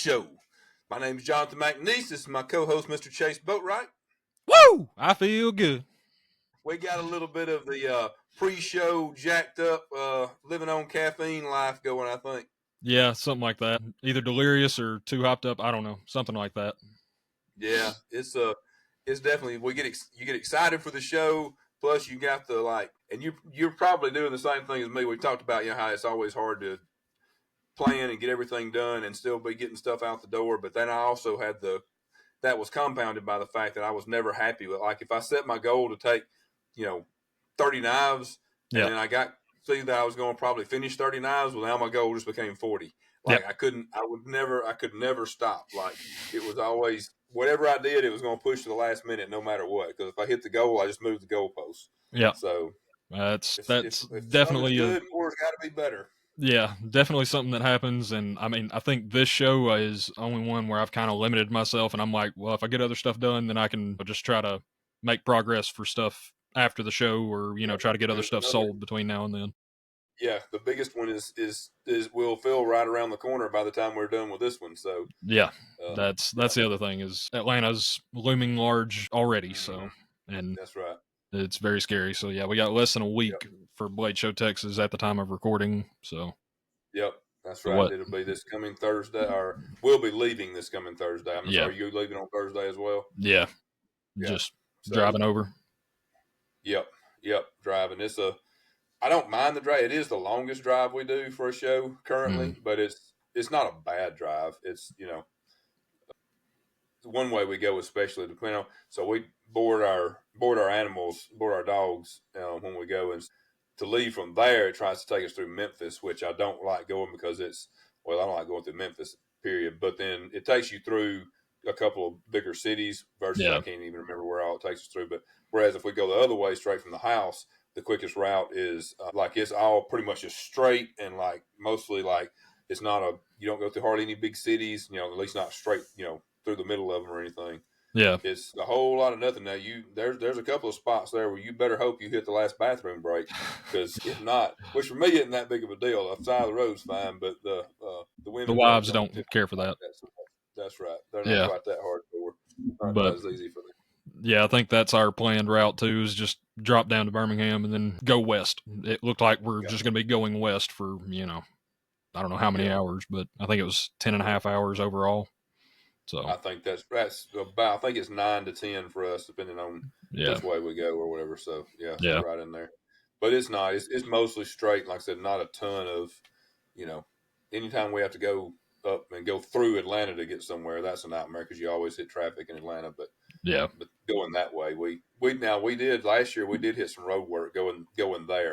Show. My name is Jonathan McNeese. This is my co-host, Mr. Chase Boatwright. Woo! I feel good. We got a little bit of the pre-show jacked up, living on caffeine life going, I think. Yeah, something like that. Either delirious or too hopped up. I don't know. Something like that. Yeah, it's definitely you get excited for the show. Plus, you got and you're probably doing the same thing as me. We talked about how it's always hard to plan and get everything done and still be getting stuff out the door. But then I also had that was compounded by the fact that I was never happy with, if I set my goal to take, 30 knives, and then I see that I was going to probably finish 30 knives. Well, now my goal just became 40. I could never stop. It was always, whatever I did, it was going to push to the last minute, no matter what. Because if I hit the goal, I just moved the goalpost. Yeah. So that's if definitely good, more it's got to be better. Yeah, definitely something that happens. And I mean, I think this show is only one where I've kind of limited myself, and I'm like, well, if I get other stuff done, then I can just try to make progress for stuff after the show, or try to get other stuff sold between now and then. Yeah, the biggest one is will fill right around the corner by the time we're done with this one. So yeah, that's the other thing, is Atlanta's looming large already. So, and that's right. It's very scary. So yeah, we got less than a week for Blade Show Texas at the time of recording. So yep, that's right. It'll be this coming Thursday, or we'll be leaving this coming Thursday. I'm sorry, you leaving on Thursday as well? Yeah. Just driving over. Yep, driving. I don't mind the drive. It is the longest drive we do for a show currently, but it's not a bad drive. It's one way we go, especially depending on. So we board our dogs when we go, and to leave from there, it tries to take us through Memphis, which I don't like going because I don't like going through Memphis, period. But then it takes you through a couple of bigger cities versus I can't even remember where all it takes us through. But whereas if we go the other way, straight from the house, the quickest route is it's all pretty much just straight, and mostly it's not you don't go through hardly any big cities, at least not straight, through the middle of them or anything. Yeah, it's a whole lot of nothing. Now there's a couple of spots there where you better hope you hit the last bathroom break, because if not, which for me isn't that big of a deal. The side of the road's fine, but the women, the wives don't care for that. That's right. They're not quite that hardcore. Not as easy for them. Yeah, I think that's our planned route too, is just drop down to Birmingham and then go west. It looked like we're just going to be going west for, I don't know how many hours, but I think it was 10.5 hours overall. So I think that's about, I think it's 9 to 10 for us, depending on which way we go or whatever. So right in there. But it's not. It's mostly straight. Like I said, not a ton of, anytime we have to go up and go through Atlanta to get somewhere, that's a nightmare because you always hit traffic in Atlanta. But going that way, we did last year. We did hit some road work going there.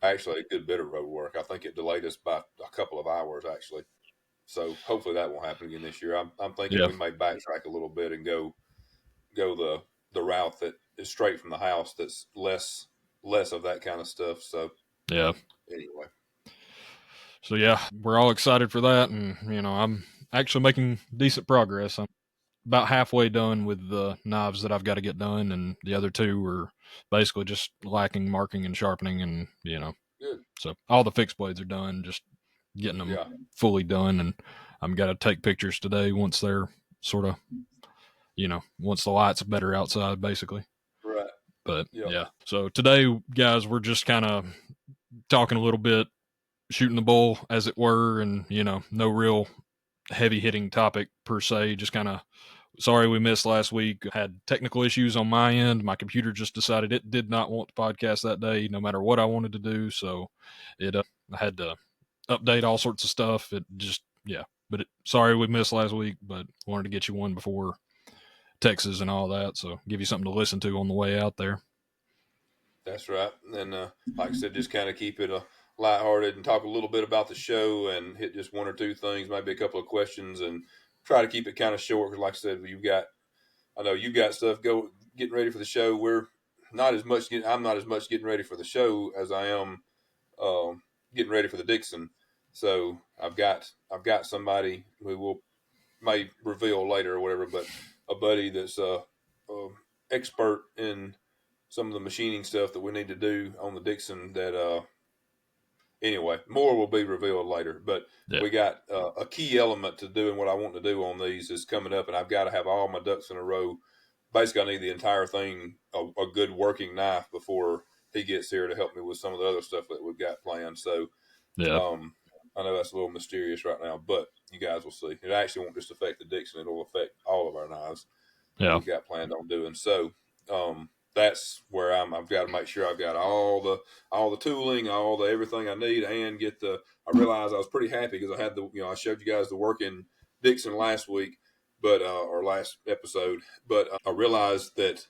Actually, a good bit of road work. I think it delayed us by a couple of hours actually. So hopefully that won't happen again this year. I'm thinking we may backtrack a little bit and go the route that is straight from the house. That's less of that kind of stuff. So anyway. So we're all excited for that, and I'm actually making decent progress. I'm about halfway done with the knives that I've got to get done, and the other two are basically just lacking marking and sharpening, and Good. So all the fixed blades are done, just getting them fully done, and I'm got to take pictures today once they're sort of, once the light's better outside, basically. Right. But so today, guys, we're just kind of talking a little bit, shooting the bull, as it were, and no real heavy hitting topic per se. Just kind of sorry we missed last week. Had technical issues on my end. My computer just decided it did not want to podcast that day, no matter what I wanted to do. So I had to update all sorts of stuff. It just But sorry we missed last week, but wanted to get you one before Texas and all that. So give you something to listen to on the way out there. That's right. And like I said, just kind of keep it lighthearted and talk a little bit about the show and hit just one or two things, maybe a couple of questions, and try to keep it kind of short. Because like I said, I know you've got stuff getting ready for the show. I'm not as much getting ready for the show as I am getting ready for the Dixon. So I've got somebody who may reveal later or whatever, but a buddy that's expert in some of the machining stuff that we need to do on the Dixon, that anyway, more will be revealed later. But we got a key element to doing what I want to do on these is coming up, and I've got to have all my ducks in a row. Basically, I need the entire thing a good working knife before he gets here to help me with some of the other stuff that we've got planned. So, I know that's a little mysterious right now, but you guys will see. It actually won't just affect the Dixon; it'll affect all of our knives that we've got planned on doing. So, that's where I've got to make sure I've got all the tooling, all the everything I need, and get the. I realized I was pretty happy because I had I showed you guys the working Dixon last week, but or last episode, but I realized that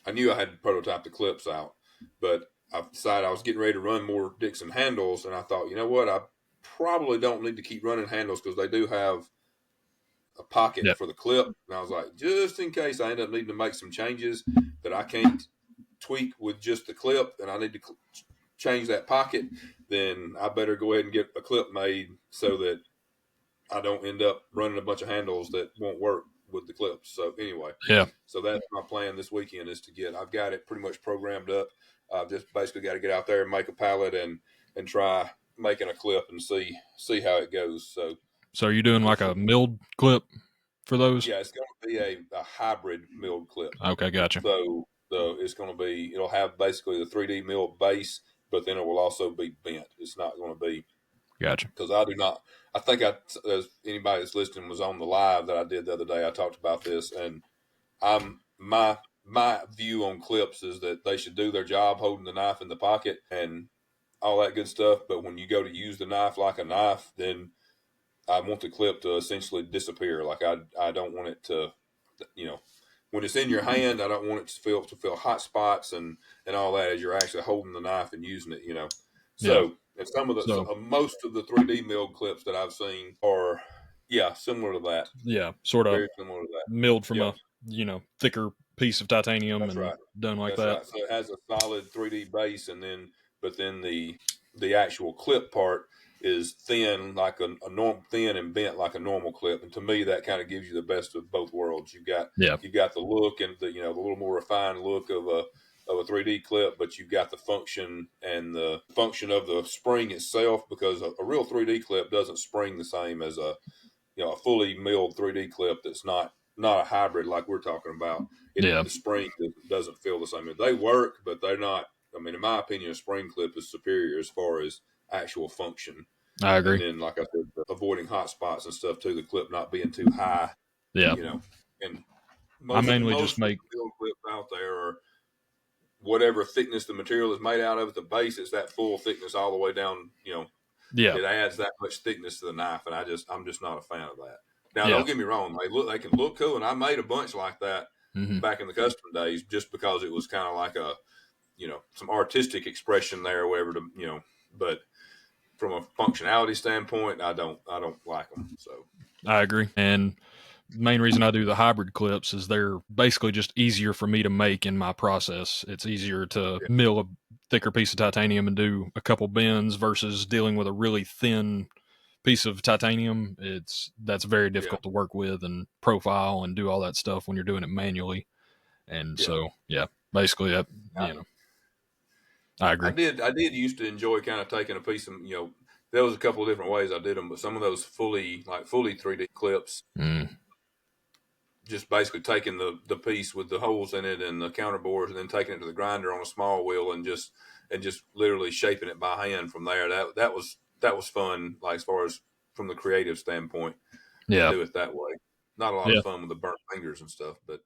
I knew I had to prototype the clips out, but I decided I was getting ready to run more Dixon handles, and I thought, you know what, I probably don't need to keep running handles because they do have a pocket for the clip. And I was like, just in case I end up needing to make some changes that I can't tweak with just the clip, and I need to change that pocket, then I better go ahead and get a clip made so that I don't end up running a bunch of handles that won't work with the clips. So anyway, so that's my plan this weekend is to I've got it pretty much programmed up. I've just basically got to get out there and make a pallet and try making a clip and see how it goes. So are you doing like a milled clip for those? Yeah, it's going to be a hybrid milled clip. Okay, gotcha. So it's going to be, it'll have basically the 3D milled base, but then it will also be bent. It's not going to be. Gotcha. Because I think as anybody that's listening was on the live that I did the other day, I talked about this, and my view on clips is that they should do their job holding the knife in the pocket and all that good stuff. But when you go to use the knife like a knife, then I want the clip to essentially disappear. Like I don't want it to, when it's in your hand, I don't want it to feel hot spots and all that as you're actually holding the knife and using it. So. And some of the most of the 3D milled clips that I've seen are, similar to that. Yeah, sort of very similar to that. Milled from a thicker piece of titanium. That's and right. Done like That's that. Right. So it has a solid 3D base, and then the actual clip part is thin, like thin and bent like a normal clip. And to me, that kind of gives you the best of both worlds. You've got the look and the little more refined look of a 3D clip, but you've got the function and the function of the spring itself, because a real 3D clip doesn't spring the same as a fully milled 3D clip that's not a hybrid like we're talking about. The spring doesn't feel the same. They work, but they're not. I mean, in my opinion, a spring clip is superior as far as actual function. I agree. And then, like I said, avoiding hot spots and stuff too. The clip not being too high. Yeah. And I mainly just make clips out there are whatever thickness the material is made out of at the base. It's that full thickness all the way down. It adds that much thickness to the knife, and I'm just not a fan of that. Now, don't get me wrong; they can look cool, and I made a bunch like that back in the custom days, just because it was kind of like a, some artistic expression there, or whatever. But from a functionality standpoint, I don't like them. So I agree, and main reason I do the hybrid clips is they're basically just easier for me to make in my process. It's easier to mill a thicker piece of titanium and do a couple bends versus dealing with a really thin piece of titanium. That's very difficult to work with and profile and do all that stuff when you're doing it manually. And so, basically that, I agree. I did used to enjoy kind of taking a piece of, there was a couple of different ways I did them, but some of those fully 3D clips, just basically taking the piece with the holes in it and the counterbores, and then taking it to the grinder on a small wheel and just literally shaping it by hand from there. That was fun, like as far as from the creative standpoint. To do it that way. Not a lot of fun with the burnt fingers and stuff, but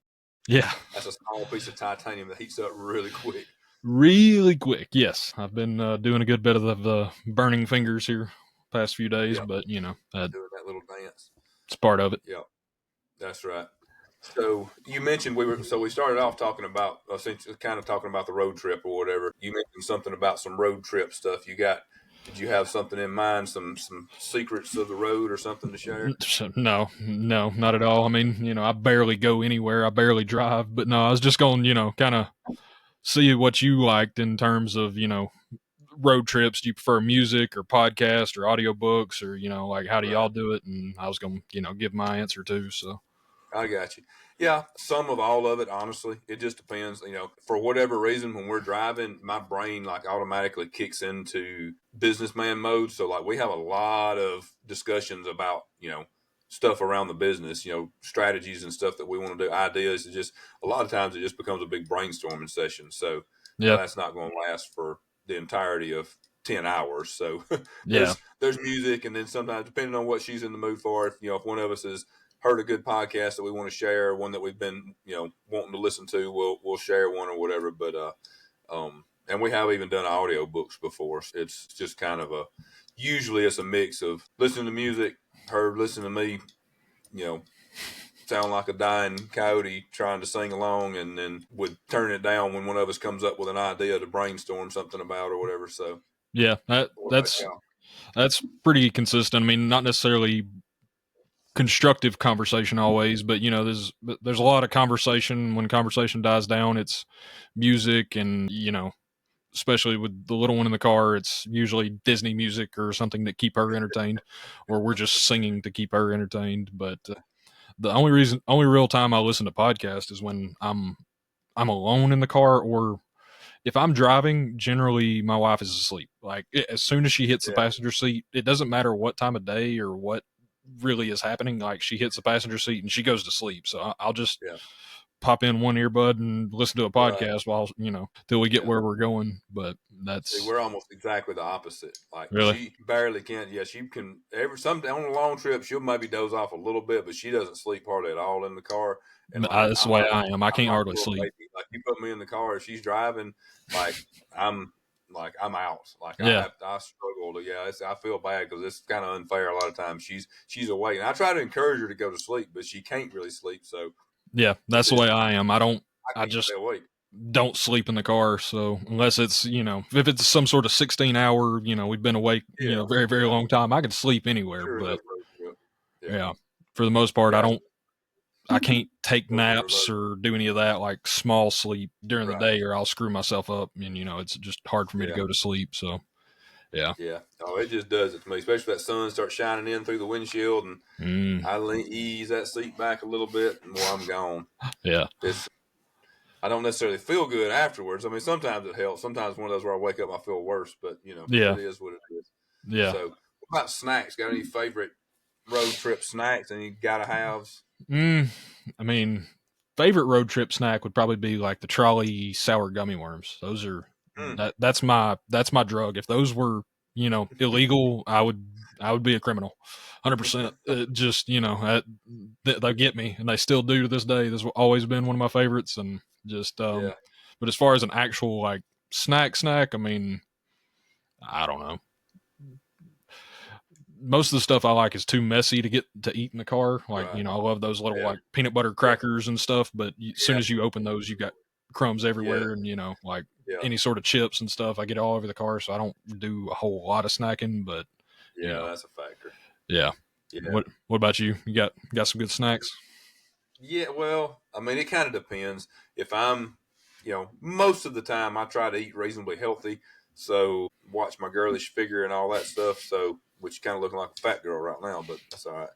that's a small piece of titanium that heats up really quick. Really quick, yes. I've been doing a good bit of the burning fingers here past few days, but doing that little dance. It's part of it. Yeah, that's right. So you mentioned we started off talking about kind of talking about the road trip or whatever. You mentioned something about some road trip stuff. Did you have something in mind, some secrets of the road or something to share? No, not at all. I mean, I barely go anywhere. I barely drive, but no, I was just going, kind of see what you liked in terms of, road trips. Do you prefer music or podcast or audiobooks, or, like how do y'all do it? And I was going to, give my answer too. So I got you. Yeah, some of all of it, honestly. It just depends. For whatever reason, when we're driving, my brain like automatically kicks into businessman mode. So like we have a lot of discussions about, stuff around the business, strategies and stuff that we want to do, ideas. It just a lot of times it just becomes a big brainstorming session. So Yeah. that's not going to last for the entirety of 10 hours. So Yeah. there's music, and then sometimes depending on what she's in the mood for, if one of us is heard a good podcast that we want to share, one that we've been, wanting to listen to, we'll share one or whatever. But and we have even done audio books before. So it's just kind of usually it's a mix of listening to music, her listening to me, sound like a dying coyote trying to sing along, and then would turn it down when one of us comes up with an idea to brainstorm something about or whatever. So yeah, that's pretty consistent. I mean, not necessarily constructive conversation always, but there's a lot of conversation. When conversation dies down, it's music, and especially with the little one in the car, it's usually Disney music or something that keep her entertained, or we're just singing to keep her entertained. But the only real time I listen to podcasts is when I'm alone in the car, or if I'm driving. Generally, my wife is asleep. Like as soon as she hits the passenger seat, it doesn't matter what time of day or what really is happening. Like she hits the passenger seat and she goes to sleep. So I'll just pop in one earbud and listen to a podcast while till we get where we're going. But we're almost exactly the opposite. Like really, she barely can. Yeah, she can. Some on a long trip, she'll maybe doze off a little bit, but she doesn't sleep hardly at all in the car. And like that's the way I am. I can't I'm like hardly sleep. baby. Like you put me in the car, if she's driving, like I'm I'm out. Like I struggle to. Yeah, I feel bad because it's kind of unfair. A lot of times she's awake, and I try to encourage her to go to sleep, but she can't really sleep. So yeah, that's the way I am. I can't just stay awake. don't sleep in the car. So unless it's if it's some sort of 16-hour, we've been awake, very very long time, I could sleep anywhere. Sure, But yeah, for the most part, yeah. I can't take Go ahead, naps or do any of that, like small sleep during the right. day, or I'll screw myself up, and it's just hard for me to go to sleep. So yeah. Oh, it just does it to me, especially that sun starts shining in through the windshield, and I ease that seat back a little bit, and I'm gone. Yeah. I don't necessarily feel good afterwards. I mean, sometimes it helps. Sometimes one of those where I wake up, I feel worse, but Yeah. it is what it is. Yeah. So, what about snacks? Got any favorite road trip snacks? Any gotta haves? I mean, favorite road trip snack would probably be like the trolley sour gummy worms. Those are that's my drug. If those were illegal, I would be a criminal, 100%. Just they get me, and they still do to this day. This has always been one of my favorites, and just But as far as an actual like snack, I mean, I don't know. Most of the stuff I like is too messy to get to eat in the car. Like, I love those little like peanut butter crackers and stuff, but as soon as you open those, you got crumbs everywhere, and like any sort of chips and stuff, I get all over the car. So I don't do a whole lot of snacking, but that's a factor. Yeah. What about you? You got some good snacks? Yeah, well, I mean, it kind of depends. If I'm, most of the time I try to eat reasonably healthy. So watch my girlish figure and all that stuff. So, which kind of looking like a fat girl right now, but that's all right.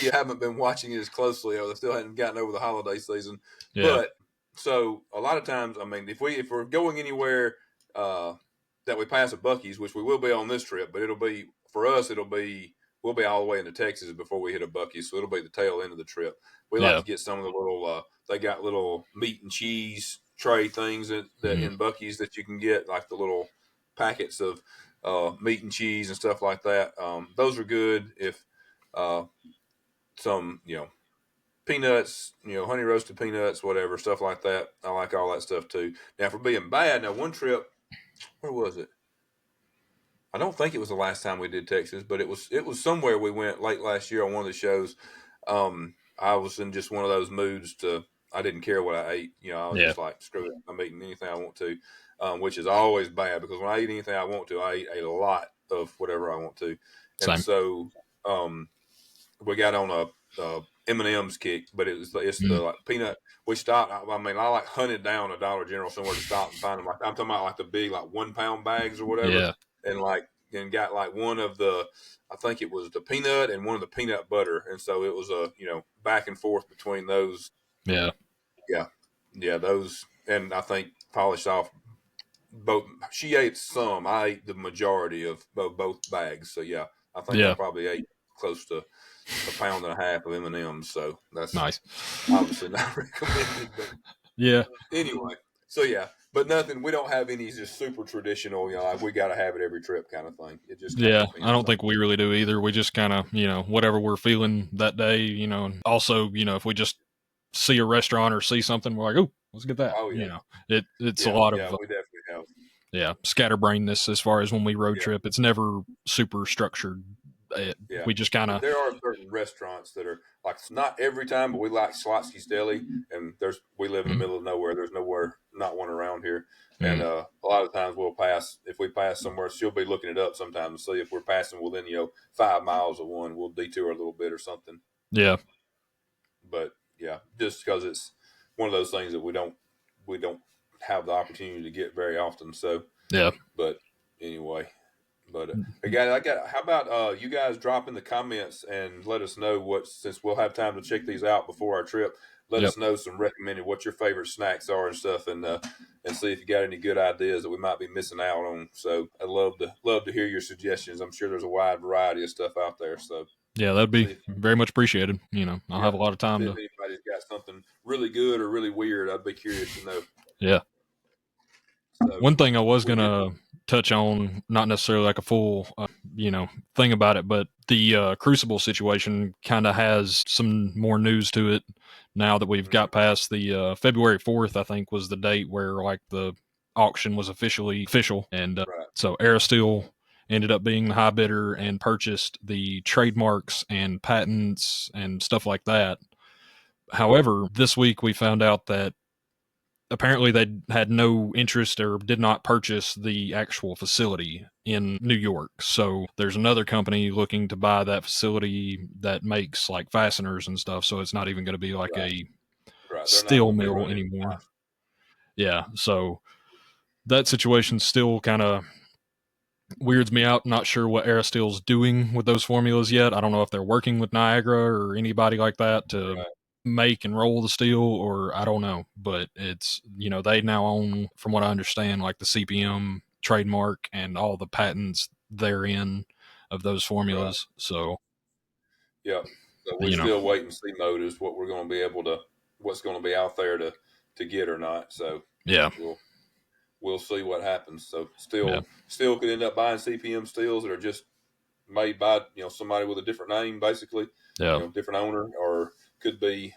You haven't been watching it as closely, or they still hadn't gotten over the holiday season. Yeah. But so a lot of times, I mean, if we're going anywhere that we pass a Buc-ee's, which we will be on this trip, but we'll be all the way into Texas before we hit a Buc-ee's, so it'll be the tail end of the trip. We like to get some of the little. They got little meat and cheese tray things that in Buc-ee's that you can get, like the little packets of meat and cheese and stuff like that. Those are good. If some peanuts, honey roasted peanuts, whatever stuff like that. I like all that stuff too. Now, for being bad, one trip, where was it? I don't think it was the last time we did Texas, but it was somewhere we went late last year on one of the shows. I was in just one of those moods I didn't care what I ate. I was just like, screw it, I'm eating anything I want to, which is always bad because when I eat anything I want to, I eat a lot of whatever I want to. And so we got on a M&M's kick, but it's the like peanut. We stopped. I mean, I like hunted down a Dollar General somewhere to stop and find them. Like I'm talking about like the big like 1 pound bags or whatever. Yeah. And like and got like one of the, I think it was the peanut and one of the peanut butter, and so it was a back and forth between those. Yeah, those, and I think polished off both. She ate some. I ate the majority of both bags. So yeah, I think I probably ate close to a pound and a half of M&Ms. So that's nice. Obviously not recommended, but yeah. Anyway, so yeah, but nothing. We don't have any just super traditional. Like we got to have it every trip kind of thing. It just I don't think we really do either. We just kind of whatever we're feeling that day. And also if we just see a restaurant or see something, we're like, oh, let's get that. Oh yeah, it's a lot of we definitely have. Yeah, scatterbrainness as far as when we road trip. It's never super structured. We just kind of. There are certain restaurants that are like not every time, but we like Slotsky's Deli, and we live in the middle of nowhere. There's nowhere, not one around here, and a lot of times we'll pass. If we pass somewhere, she'll be looking it up sometimes to see if we're passing within 5 miles of one. We'll detour a little bit or something. Yeah, but yeah, just because it's one of those things that we don't have the opportunity to get very often. So yeah. But anyway. But again, how about you guys drop in the comments and let us know since we'll have time to check these out before our trip. Let us know some recommended what your favorite snacks are and stuff, and see if you got any good ideas that we might be missing out on. So I'd love to hear your suggestions. I'm sure there's a wide variety of stuff out there. So yeah, that'd be very much appreciated. I'll have a lot of time if anybody's got something really good or really weird, I'd be curious to know. Yeah. So one thing I was going to touch on, not necessarily like a full, thing about it, but the Crucible situation kind of has some more news to it now that we've got past the February 4th, I think was the date where like the auction was official. And so Aristeel ended up being the high bidder and purchased the trademarks and patents and stuff like that. However, this week we found out that apparently they had no interest or did not purchase the actual facility in New York. So there's another company looking to buy that facility that makes like fasteners and stuff. So it's not even going to be like a steel mill anymore. Yeah. So that situation still kind of weirds me out. Not sure what Aristeel's doing with those formulas yet. I don't know if they're working with Niagara or anybody like that to make and roll the steel, or I don't know, but it's they now own, from what I understand, like the CPM trademark and all the patents therein of those formulas. So so we're still wait and see mode is what we're going to be what's going to be out there to get or not. So yeah, we'll see what happens. So still could end up buying CPM steels that are just made by somebody with a different name, basically, different owner, or could be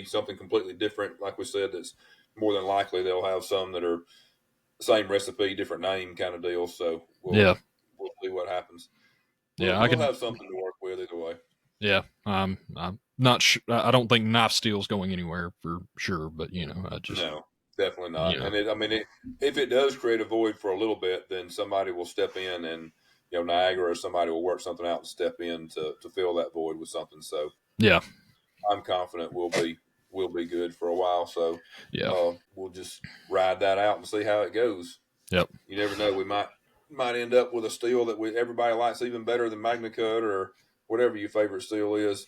something completely different. Like we said, that's more than likely they'll have some that are same recipe, different name kind of deal. So we'll see what happens. We'll have something to work with either way. Yeah, I'm not sure. I don't think knife steel's going anywhere for sure, but I just no, definitely not. And if it does create a void for a little bit, then somebody will step in, and Niagara or somebody will work something out and step in to fill that void with something. So yeah, I'm confident we'll be good for a while. So we'll just ride that out and see how it goes. Yep. You never know. We might end up with a steel that everybody likes even better than Magna Cut or whatever your favorite steel is.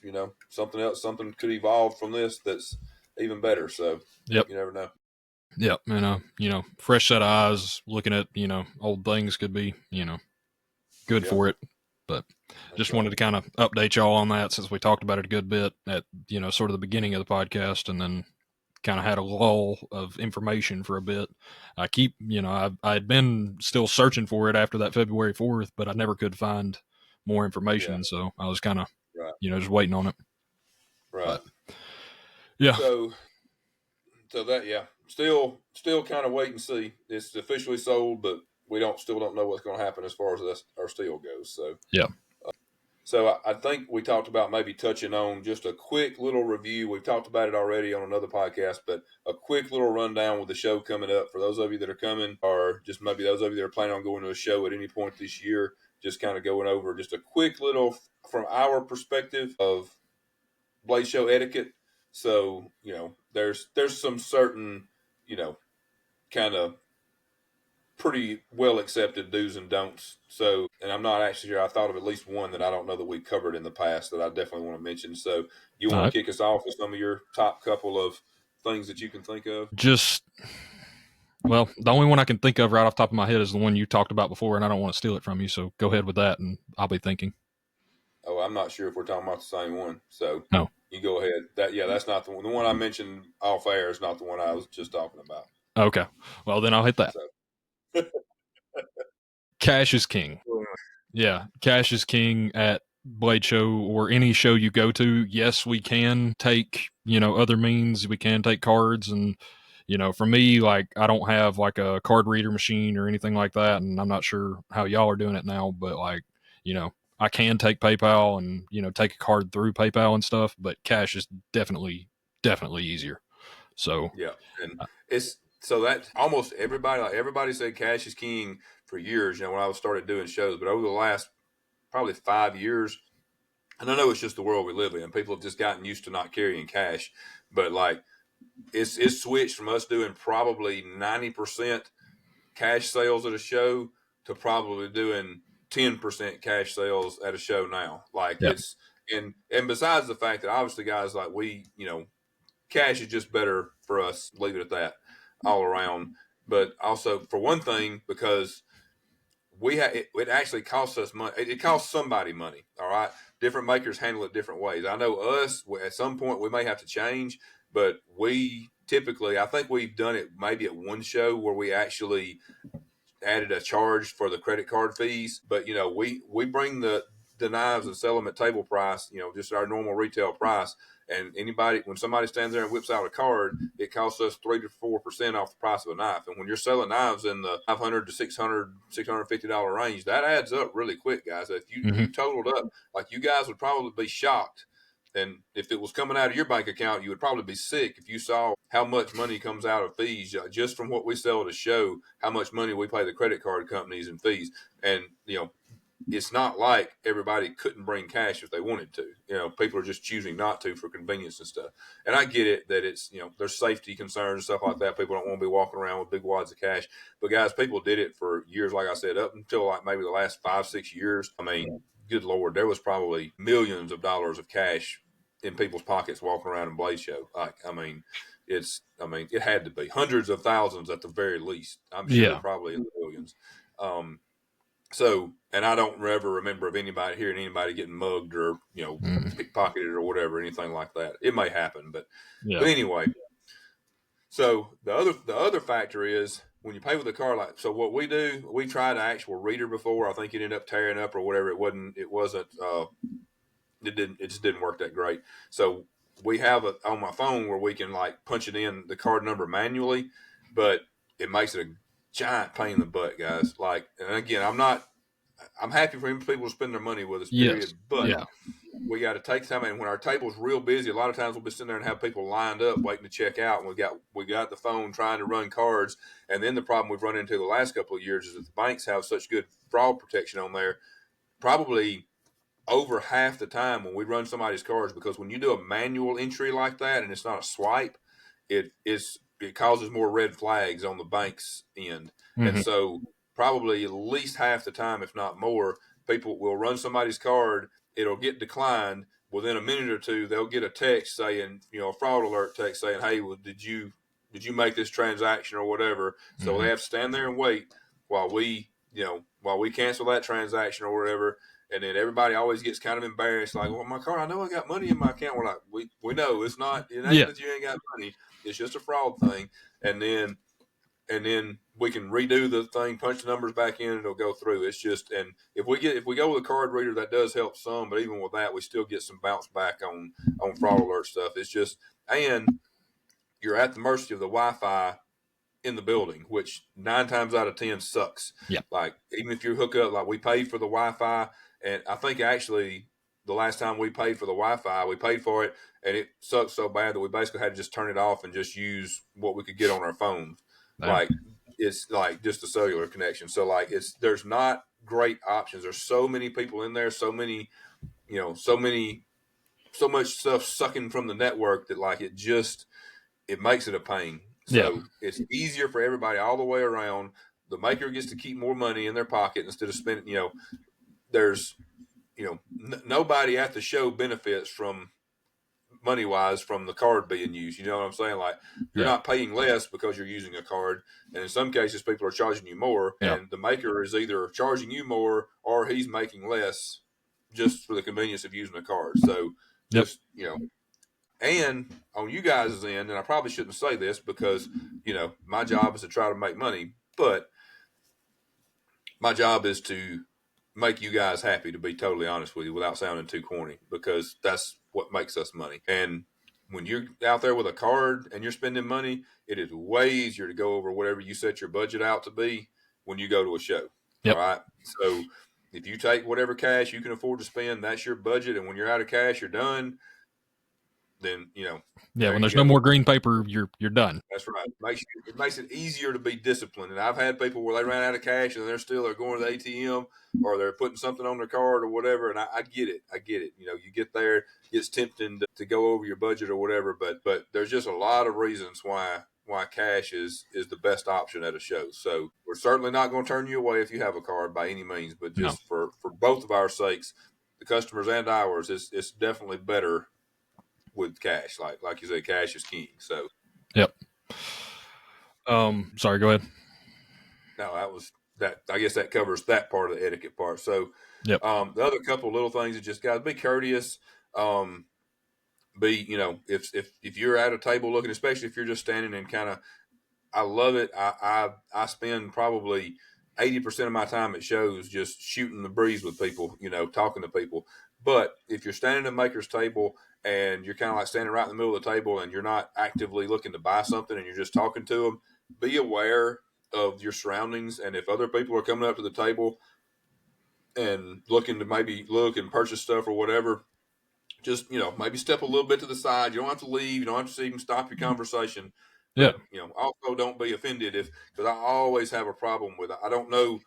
Something else, something could evolve from this that's even better. So you never know. Yep. And fresh set of eyes looking at old things could be good for it. But just wanted to kind of update y'all on that, since we talked about it a good bit at sort of the beginning of the podcast, and then kind of had a lull of information for a bit. I keep I had been still searching for it after that February 4th, but I never could find more information, so I was kind of just waiting on it. Right. But, yeah. So that still kind of wait and see. It's officially sold, but we still don't know what's going to happen as far as our steel goes. So So I think we talked about maybe touching on just a quick little review. We've talked about it already on another podcast, but a quick little rundown with the show coming up for those of you that are coming, or just maybe those of you that are planning on going to a show at any point this year. Just kind of going over just a quick little from our perspective of Blade Show etiquette. So there's some certain kind of pretty well accepted do's and don'ts. So, and I'm not actually sure. I thought of at least one that I don't know that we covered in the past that I definitely want to mention. So, you want to kick us off with some of your top couple of things that you can think of? Well, the only one I can think of right off the top of my head is the one you talked about before, and I don't want to steal it from you. So go ahead with that, and I'll be thinking. Oh, I'm not sure if we're talking about the same one. So no, you go ahead. That's not the one. The one I mentioned off air is not the one I was just talking about. Okay, well then I'll hit that. So. Cash is king. Yeah, cash is king at Blade Show or any show you go to. Yes, we can take, other means. We can take cards, and for me, like, I don't have like a card reader machine or anything like that, and I'm not sure how y'all are doing it now, but like, I can take PayPal and take a card through PayPal and stuff, but cash is definitely easier. So yeah, and it's so that almost everybody said cash is king for years. When I started doing shows, but over the last probably 5 years, and I know it's just the world we live in. People have just gotten used to not carrying cash, but like it's switched from us doing probably 90% cash sales at a show to probably doing 10% cash sales at a show now. Like yeah, it's and besides the fact that obviously guys like cash is just better for us. Leave it at that all around. But also for one thing, because it actually costs us money. It costs somebody money. All right. Different makers handle it different ways. I know us at some point we may have to change, but we typically, I think we've done it maybe at one show where we actually added a charge for the credit card fees. But we bring the knives and sell them at table price. Just our normal retail price. And when somebody stands there and whips out a card, it costs us 3 to 4% off the price of a knife. And when you're selling knives in the $500 to $650 range, that adds up really quick, guys. If you totaled up, like, you guys would probably be shocked. And if it was coming out of your bank account, you would probably be sick if you saw how much money comes out of fees just from what we sell at a show, how much money we pay the credit card companies in fees. And, it's not like everybody couldn't bring cash if they wanted to. People are just choosing not to for convenience and stuff. And I get it that it's, there's safety concerns and stuff like that. People don't want to be walking around with big wads of cash. But guys, people did it for years, like I said, up until like maybe the last 5-6 years. I mean, good Lord, there was probably millions of dollars of cash in people's pockets walking around in Blade Show. It had to be hundreds of thousands at the very least. I'm sure probably in the millions. And I don't ever remember of hearing anybody getting mugged or, pickpocketed or whatever, anything like that. It may happen, but anyway. So the other factor is when you pay with a card, like, so what we do, we tried an actual reader before. I think it ended up tearing up or whatever. It just didn't work that great. So we have it on my phone where we can like punch it in the card number manually, but it makes it a giant pain in the butt, guys. Like, and again, I'm happy for people to spend their money with us, period. Yes. But we got to take time. And when our table's real busy, a lot of times we'll be sitting there and have people lined up waiting to check out. And we got the phone trying to run cards. And then the problem we've run into the last couple of years is that the banks have such good fraud protection on there. Probably over half the time when we run somebody's cards, because when you do a manual entry like that and it's not a swipe, it causes more red flags on the bank's end. And so probably at least half the time, if not more, people will run somebody's card, it'll get declined. Within a minute or two, they'll get a text saying, a fraud alert text saying, hey, well, did you make this transaction or whatever? So they have to stand there and wait while we cancel that transaction or whatever. And then everybody always gets kind of embarrassed, like, well, my card, I know I got money in my account. We're like, we know it ain't that you ain't got money. It's just a fraud thing. And then we can redo the thing, punch the numbers back in, and it'll go through. It's just, and if we go with a card reader, that does help some, but even with that, we still get some bounce back on fraud alert stuff. It's just, and you're at the mercy of the Wi-Fi in the building, which 9 times out of 10 sucks. Yeah. Like, even if you hook up, like, we paid for the Wi-Fi, and I think actually the last time we paid for the Wi-Fi, we paid for it, and it sucked so bad that we basically had to just turn it off and just use what we could get on our phones. Like, it's like just a cellular connection. So like, there's not great options. There's so many people in there, so many, so much stuff sucking from the network that like it makes it a pain. So it's easier for everybody all the way around. the maker gets to keep more money in their pocket instead of spending. There's nobody at the show benefits from money wise from the card being used. You know what I'm saying? Like, you're not paying less because you're using a card, and in some cases people are charging you more, and the maker is either charging you more or he's making less just for the convenience of using a card. So just and on you guys' end, and I probably shouldn't say this because my job is to try to make money, but my job is to make you guys happy, to be totally honest with you, without sounding too corny, because that's what makes us money. And when you're out there with a card and you're spending money, it is way easier to go over whatever you set your budget out to be when you go to a show. All right. So if you take whatever cash you can afford to spend, that's your budget. And when you're out of cash, you're done. Then, when there's no more green paper, you're done. That's right. It makes it easier to be disciplined. And I've had people where they ran out of cash and they're going to the ATM or they're putting something on their card or whatever. And I get it. You get there, it's tempting to go over your budget or whatever. But there's just a lot of reasons why cash is the best option at a show. So we're certainly not going to turn you away if you have a card by any means. But just for both of our sakes, the customers and ours, it's definitely better with cash. Like you said, cash is king. So sorry, go ahead. No, that was that. I guess that covers that part of the etiquette part. So the other couple of little things is just, guys, be courteous. If you're at a table looking, especially if you're just standing and kind of, I love it. I spend probably 80% of my time at shows just shooting the breeze with people, talking to people. But if you're standing at a maker's table and you're kind of like standing right in the middle of the table and you're not actively looking to buy something and you're just talking to them, be aware of your surroundings. And if other people are coming up to the table and looking to maybe look and purchase stuff or whatever, just, maybe step a little bit to the side. You don't have to leave. You don't have to even stop your conversation. But, also don't be offended because I always have a problem with it. I don't know.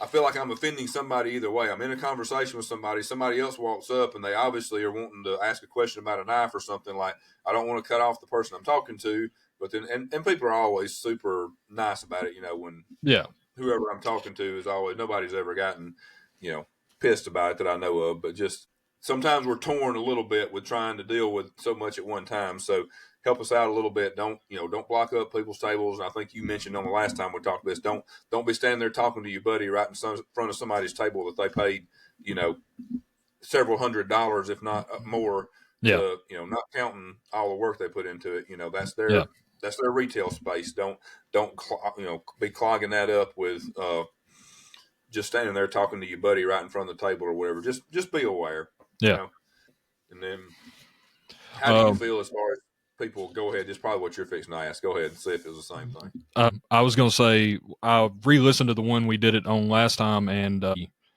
I feel like I'm offending somebody either way. I'm in a conversation with somebody else walks up and they obviously are wanting to ask a question about a knife or something. Like, I don't want to cut off the person I'm talking to, but then, and people are always super nice about it. When whoever I'm talking to is always, nobody's ever gotten, pissed about it that I know of, but just sometimes we're torn a little bit with trying to deal with so much at one time. So help us out a little bit. Don't block up people's tables. And I think you mentioned on the last time we talked this, don't be standing there talking to your buddy right in front of somebody's table that they paid, several $100s, if not more, to, not counting all the work they put into it. That's their retail space. Don't be clogging that up with just standing there talking to your buddy right in front of the table or whatever. Just be aware. And then how do you feel as far as people? Go ahead. It's probably what you're fixing to ask. Go ahead and see if it's the same thing. I was going to say, I re-listened to the one we did it on last time, and I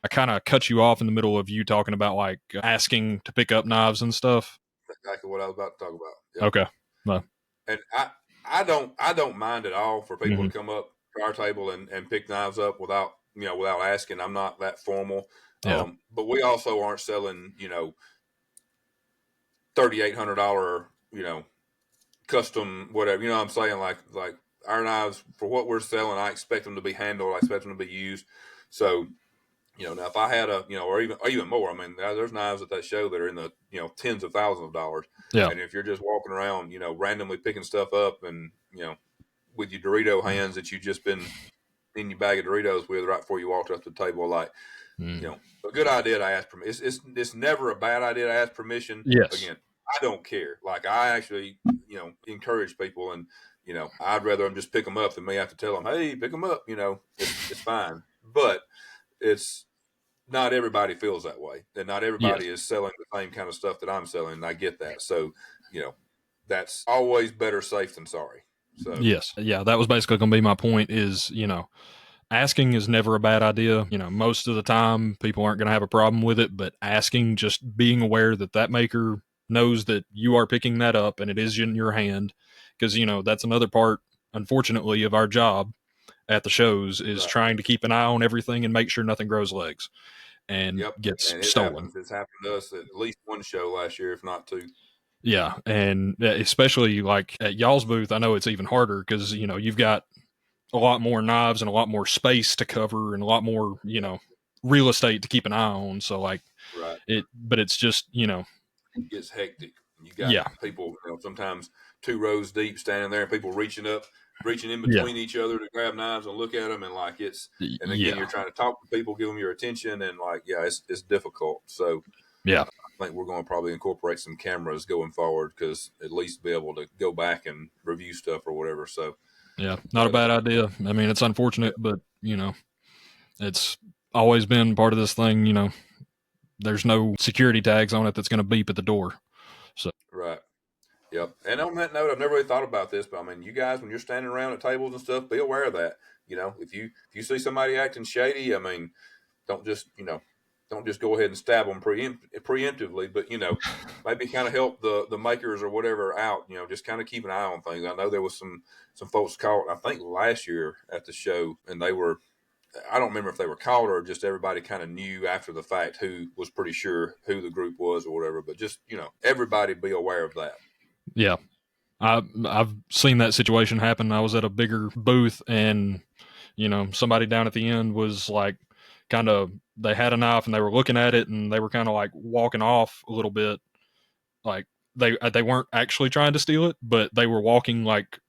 kind of cut you off in the middle of you talking about like asking to pick up knives and stuff. That's exactly what I was about to talk about. Yep. Okay. No. And I don't mind at all for people to come up to our table and pick knives up without asking. I'm not that formal. But we also aren't selling, $3,800, custom whatever. You know what I'm saying? Like our knives, for what we're selling, I expect them to be handled. I expect them to be used. So, now if I had or even more, I mean, there's knives at that show that are in the, tens of thousands of dollars. Yeah. And if you're just walking around, randomly picking stuff up and, with your Dorito hands that you've just been in your bag of Doritos with right before you walked up to the table, like, a good idea to ask permission. It's never a bad idea to ask permission. Yes. Again, I don't care. Like, I actually, encourage people, and, I'd rather them just pick them up than me have to tell them, hey, pick them up. It's fine. But it's not everybody feels that way. And not everybody is selling the same kind of stuff that I'm selling. And I get that. So, that's always better safe than sorry. So, yes. Yeah. That was basically going to be my point is, asking is never a bad idea. Most of the time people aren't going to have a problem with it, but asking, just being aware that maker knows that you are picking that up and it is in your hand. Because, that's another part, unfortunately, of our job at the shows is trying to keep an eye on everything and make sure nothing grows legs and gets stolen. It's happened to us at least one show last year, if not two. Yeah. And especially like at y'all's booth, I know it's even harder because, you've got a lot more knives and a lot more space to cover and a lot more, real estate to keep an eye on. So like right. but it's just, It gets hectic. You got yeah, people, sometimes 2 rows deep standing there, and people reaching in yeah, between each other to grab knives and look at them, and and again, yeah, you're trying to talk to people, give them your attention, and it's difficult. So yeah, I think we're going to probably incorporate some cameras going forward, because at least be able to go back and review stuff or whatever. So yeah. Not a but bad idea. I mean, it's unfortunate, but it's always been part of this thing. There's no security tags on it that's going to beep at the door. So right. Yep. And on that note, I've never really thought about this, but I mean, you guys, when you're standing around at tables and stuff, be aware of that. If you see somebody acting shady, I mean, don't just don't just go ahead and stab them preemptively, but maybe kind of help the makers or whatever out. Just kind of keep an eye on things. I know there was some folks caught, I think last year at the show, and they were, I don't remember if they were caught or just everybody kind of knew after the fact who was pretty sure who the group was or whatever. But just everybody be aware of that. yeah, I've seen that situation happen. I was at a bigger booth, and somebody down at the end was like, kind of, they had a knife and they were looking at it and they were kind of like walking off a little bit, like they weren't actually trying to steal it, but they were walking like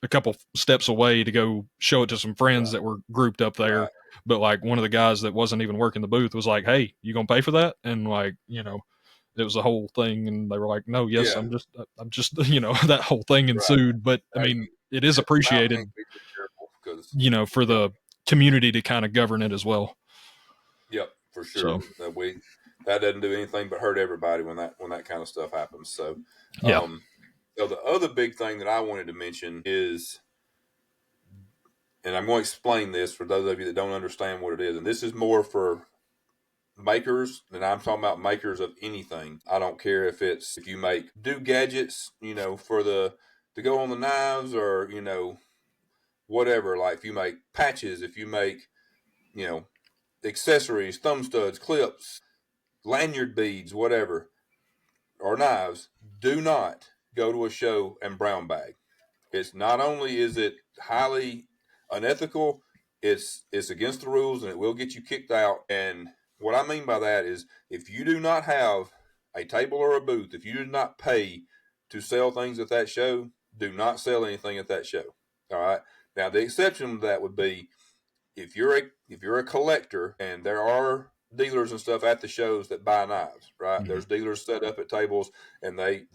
a couple steps away to go show it to some friends Right. that were grouped up there. Right. But like one of the guys that wasn't even working the booth was like, "Hey, you gonna pay for that?" And like, it was a whole thing, and they were like, "No, yes, Yeah. I'm just," that whole thing Right. ensued. But I mean, it is Mount Hank, appreciated, be careful, because for yep, the community to kind of govern it as well. yep, for sure. So That doesn't do anything but hurt everybody when that kind of stuff happens. So, yeah, the other big thing that I wanted to mention is, and I'm going to explain this for those of you that don't understand what it is, and this is more for makers, and I'm talking about makers of anything. I don't care if you do gadgets, for to go on the knives, or whatever. Like if you make patches, if you make you know accessories, thumb studs, clips, lanyard beads, whatever, or knives, do not go to a show and brown bag. It's not only is it highly unethical, it's against the rules, and it will get you kicked out. And what I mean by that is, if you do not have a table or a booth, if you do not pay to sell things at that show, do not sell anything at that show. All right. Now the exception to that would be, if you're a collector, and there are dealers and stuff at the shows that buy knives, right? mm-hmm. There's dealers set up at tables, and they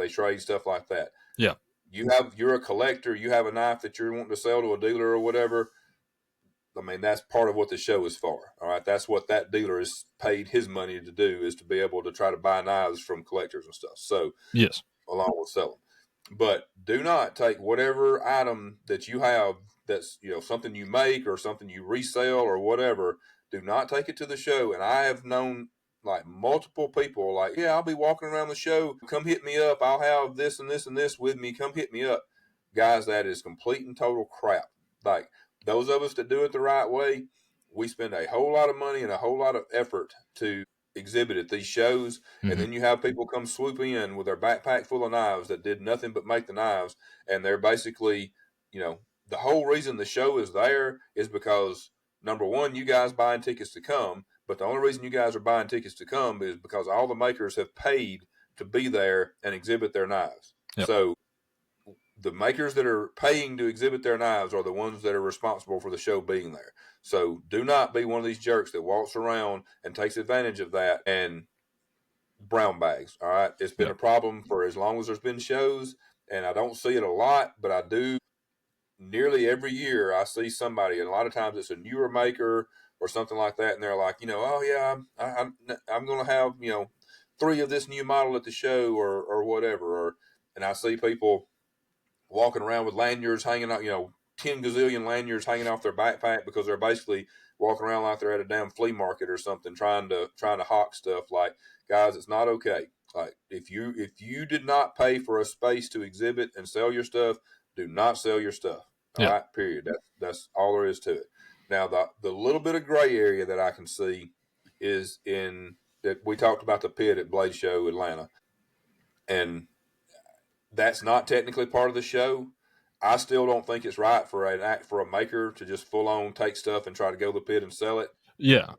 trade stuff like that. Yeah, You're a collector, you have a knife that you're wanting to sell to a dealer or whatever. I mean, that's part of what the show is for. All right. That's what that dealer is paid his money to do, is to be able to try to buy knives from collectors and stuff. So, yes, along with selling. But do not take whatever item that you have that's something you make or something you resell or whatever. Do not take it to the show. And I have known like multiple people, like, yeah, I'll be walking around the show. Come hit me up. I'll have this and this and this with me. Come hit me up. Guys, that is complete and total crap. Like, those of us that do it the right way, we spend a whole lot of money and a whole lot of effort to exhibit at these shows, and mm-hmm. then you have people come swoop in with their backpack full of knives that did nothing but make the knives, and they're basically, the whole reason the show is there is because, number one, you guys buying tickets to come, but the only reason you guys are buying tickets to come is because all the makers have paid to be there and exhibit their knives. Yep. So the makers that are paying to exhibit their knives are the ones that are responsible for the show being there. So do not be one of these jerks that walks around and takes advantage of that and brown bags. All right. It's been Yep. a problem for as long as there's been shows, and I don't see it a lot, but I do. Nearly every year I see somebody, and a lot of times it's a newer maker or something like that, and they're like, oh yeah, I'm going to have 3 of this new model at the show, or whatever, and I see people walking around with lanyards hanging out, 10 gazillion lanyards hanging off their backpack, because they're basically walking around like they're at a damn flea market or something, trying to hawk stuff. Like, guys, it's not okay. Like, if you did not pay for a space to exhibit and sell your stuff, do not sell your stuff. All Yeah. right, period. That's all there is to it. Now, the little bit of gray area that I can see is in that we talked about the pit at Blade Show Atlanta, and that's not technically part of the show. I still don't think it's right for a maker to just full on take stuff and try to go to the pit and sell it. Yeah.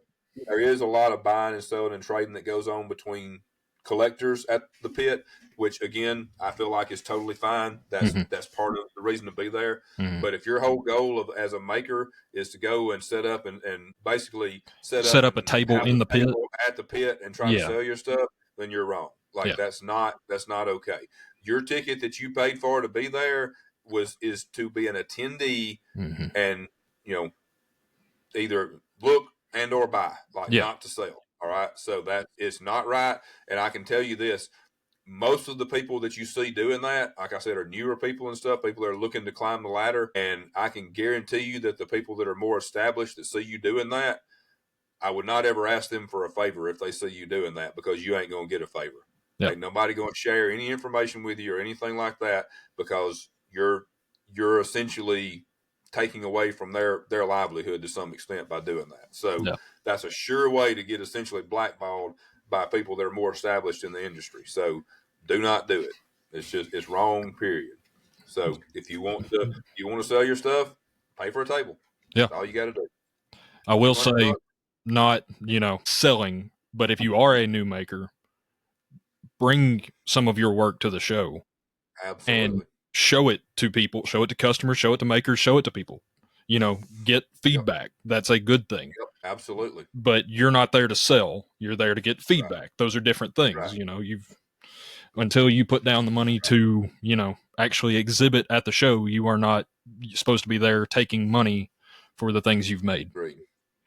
There is a lot of buying and selling and trading that goes on between collectors at the pit, which again I feel like is totally fine. That's part of the reason to be there. But if your whole goal of as a maker is to go and set up and basically set up a and table have in the pit at the pit and try to sell your stuff, then you're wrong. Like that's not okay. Your ticket that you paid for to be there is to be an attendee and either look and or buy, like not to sell. All right. So that it's not right. And I can tell you this, most of the people that you see doing that, like I said, are newer people and stuff, people that are looking to climb the ladder. And I can guarantee you that the people that are more established that see you doing that, I would not ever ask them for a favor if they see you doing that, because you ain't going to get a favor. Ain't nobody going to share any information with you or anything like that, because you're essentially taking away from their livelihood to some extent by doing that. So that's a sure way to get essentially blackballed by people that are more established in the industry. So do not do it. It's wrong, period. So if you want to sell your stuff, pay for a table. That's all you got to do. I will say, not selling, but if you are a new maker, bring some of your work to the show. Absolutely. And show it to people, show it to customers, show it to makers, show it to people. Get feedback. That's a good thing. Absolutely. But you're not there to sell. You're there to get feedback. Right. Those are different things. Right. Until you put down the money to, actually exhibit at the show, you are not supposed to be there taking money for the things you've made. Great.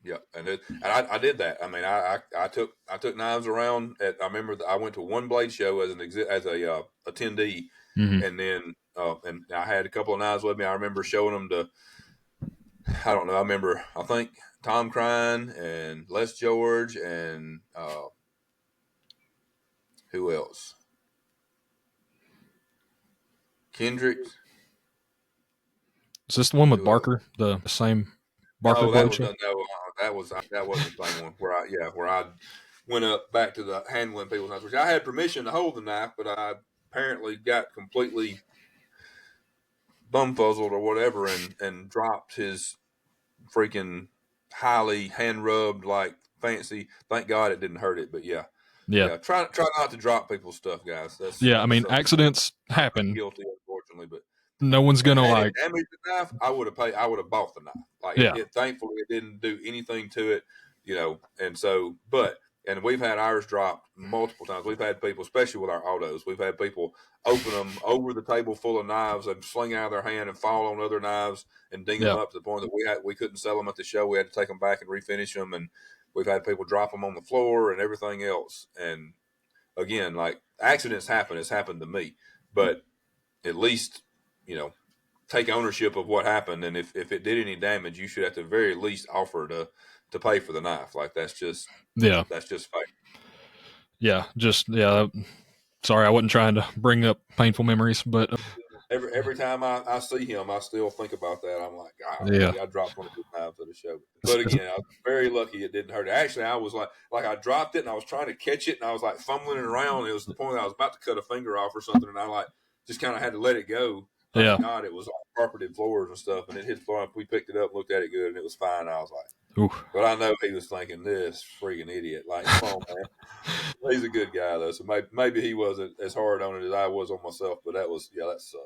Yeah, and I did that. I mean, I took knives around. I remember I went to one blade show as a attendee, and then and I had a couple of knives with me. I remember showing them to, I don't know. I think Tom Crine and Les George and who else? Kendricks. Is this the one with Barker? The same Barker? No, that wasn't the same one where I went up back to the handling people's knives, which I had permission to hold the knife, but I apparently got completely bumfuzzled or whatever and dropped his freaking highly hand rubbed, like fancy. Thank God it didn't hurt it, but yeah. Try not to drop people's stuff, guys. I mean, accidents happen. Guilty, unfortunately, but no one's gonna like damage the knife. I would have bought the knife. Like thankfully it didn't do anything to it, and so and we've had ours dropped multiple times. We've had people, especially with our autos, we've had people open them over the table full of knives and sling out of their hand and fall on other knives and ding them up to the point that we couldn't sell them at the show. We had to take them back and refinish them, and we've had people drop them on the floor and everything else. And again, like accidents happen. It's happened to me, but at least take ownership of what happened, and if it did any damage, you should at the very least offer to pay for the knife. Like that's just fair. Sorry, I wasn't trying to bring up painful memories, but every time I see him, I still think about that. I'm like, God, I dropped one of his knives at the show. But again, I was very lucky it didn't hurt. Actually, I was like I dropped it and I was trying to catch it and I was like fumbling it around. It was the point that I was about to cut a finger off or something, and I just kind of had to let it go. Thank God it was on carpeted floors and stuff, and it hit the floor. We picked it up, looked at it good, and it was fine. I was like, oof. But I know he was thinking, this freaking idiot. Like, come on, man. He's a good guy, though, so maybe he wasn't as hard on it as I was on myself, but that sucked.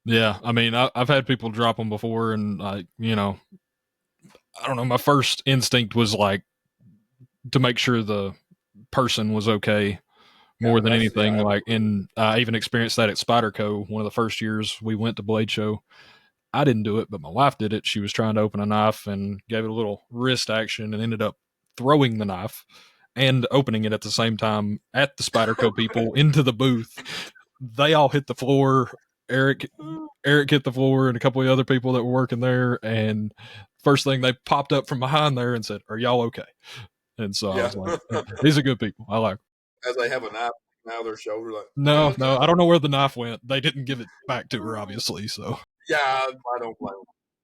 Yeah, I mean, I've had people drop them before, and I don't know, my first instinct was like to make sure the person was okay. More than anything, and I even experienced that at Spyderco one of the first years we went to Blade Show. I didn't do it, but my wife did it. She was trying to open a knife and gave it a little wrist action and ended up throwing the knife and opening it at the same time at the Spyderco people into the booth. They all hit the floor. Eric hit the floor and a couple of other people that were working there. And first thing, they popped up from behind there and said, "Are y'all okay?" And so I was like, "These are good people. I like them." As they have a knife now their shoulder, like no, I don't know where the knife went. They didn't give it back to her, obviously. So I don't blame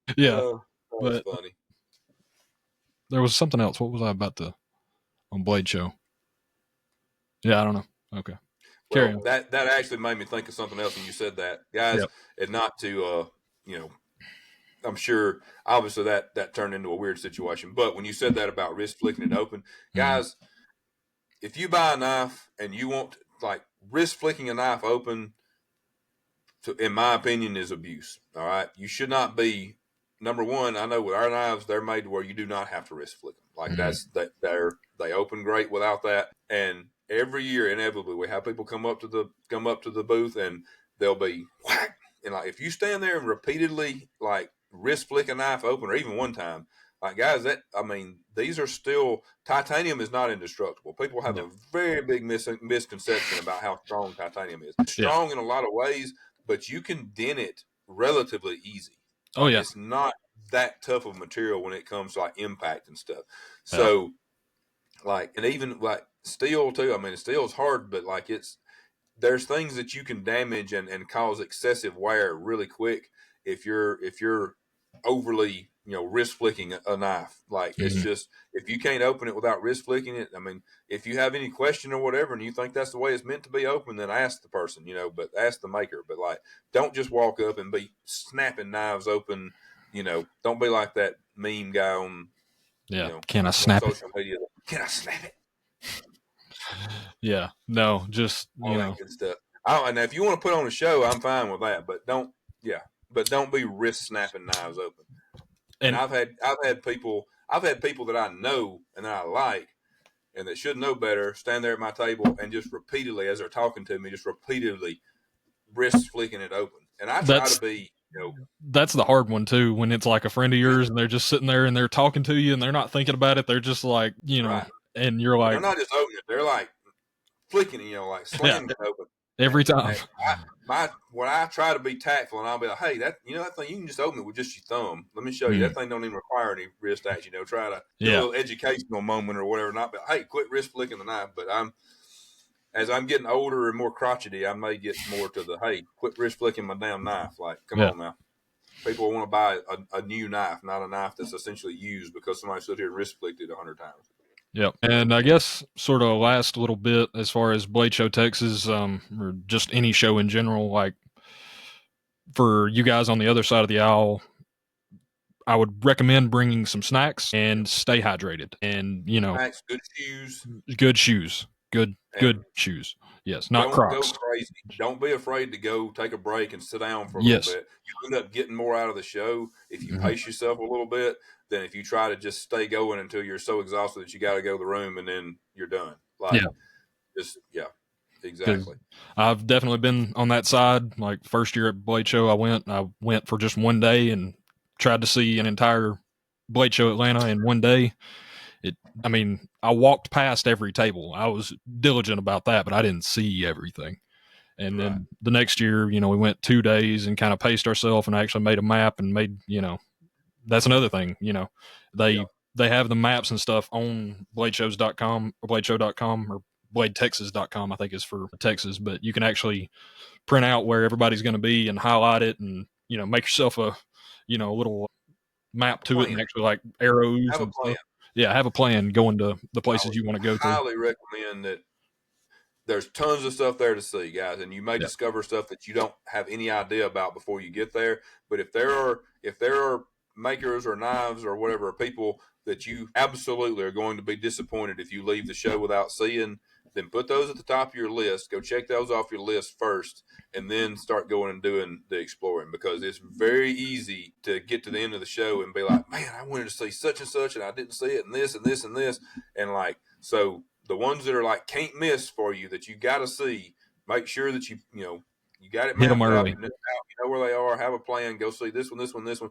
them. Yeah, that's funny. There was something else. What was I about to on Blade Show? Yeah, I don't know. Okay, well, that actually made me think of something else when you said that, guys. And not to I'm sure obviously that turned into a weird situation. But when you said that about wrist flicking it open, guys, if you buy a knife and you want like wrist flicking a knife open, in my opinion, is abuse. All right, you should not be. Number one, I know with our knives, they're made to where you do not have to wrist flick them. Like they open great without that. And every year, inevitably, we have people come up to the booth and they'll be whack. And like if you stand there and repeatedly like wrist flick a knife open, or even one time, like guys, these are still titanium is not indestructible. People have a very big misconception about how strong titanium is. It's strong in a lot of ways, but you can dent it relatively easy. Oh yeah, it's not that tough of material when it comes to like impact and stuff. So, like, and even like steel too. I mean, steel is hard, but like there's things that you can damage and cause excessive wear really quick if you're overly wrist flicking a knife. Like it's just if you can't open it without wrist flicking it. I mean, if you have any question or whatever and you think that's the way it's meant to be open, then ask the person, but ask the maker. But like, don't just walk up and be snapping knives open. Don't be like that meme guy on can I snap social media. Can I snap it? Yeah, no, just all that good stuff. And if you want to put on a show, I'm fine with that. But don't be wrist snapping knives open. And I've had people that I know and that I like and that should know better stand there at my table and just repeatedly, as they're talking to me, just repeatedly wrist flicking it open. And I try to be, that's the hard one too. When it's like a friend of yours and they're just sitting there and they're talking to you and they're not thinking about it, they're just like, right. And you're like, they're not just opening it; they're like flicking it, like slamming it open every time. When I try to be tactful, and I'll be like, hey, that thing, you can just open it with just your thumb. Let me show you. That thing don't even require any wrist action. Try to do a little educational moment or whatever. Not be like, hey, quit wrist flicking the knife. But as I'm getting older and more crotchety, I may get more to the, hey, quit wrist flicking my damn knife. Like, come on now. People want to buy a new knife, not a knife that's essentially used because somebody stood here and wrist flicked it 100 times. Yep. And I guess sort of last little bit as far as Blade Show Texas, or just any show in general, like for you guys on the other side of the aisle, I would recommend bringing some snacks and stay hydrated. And snacks, good shoes, good shoes. Yes, not Crocs. Don't go crazy. Don't be afraid to go take a break and sit down for a little bit. You end up getting more out of the show if you pace yourself a little bit than if you try to just stay going until you're so exhausted that you got to go to the room and then you're done. Exactly. I've definitely been on that side. Like first year at Blade Show, I went for just one day and tried to see an entire Blade Show Atlanta in one day. I walked past every table. I was diligent about that, but I didn't see everything. And then the next year, we went 2 days and kind of paced ourselves and actually made a map and made, that's another thing, they have the maps and stuff on bladeshows.com or bladeshow.com or bladetexas.com, I think is for Texas, but you can actually print out where everybody's going to be and highlight it and, make yourself a little map to it and actually like arrows have and a plan. Stuff. Yeah, have a plan going to the places you want to go to. I highly recommend that. There's tons of stuff there to see, guys, and you may discover stuff that you don't have any idea about before you get there. But if there are makers or knives or whatever, people that you absolutely are going to be disappointed if you leave the show without seeing, then put those at the top of your list. Go check those off your list first, and then start going and doing the exploring, because it's very easy to get to the end of the show and be like, man, I wanted to see such and such, and I didn't see it, and this and this and this, and like so. The ones that are like can't miss for you that you got to see, make sure that you got it mapped up. You know where they are. Have a plan. Go see this one, this one, this one.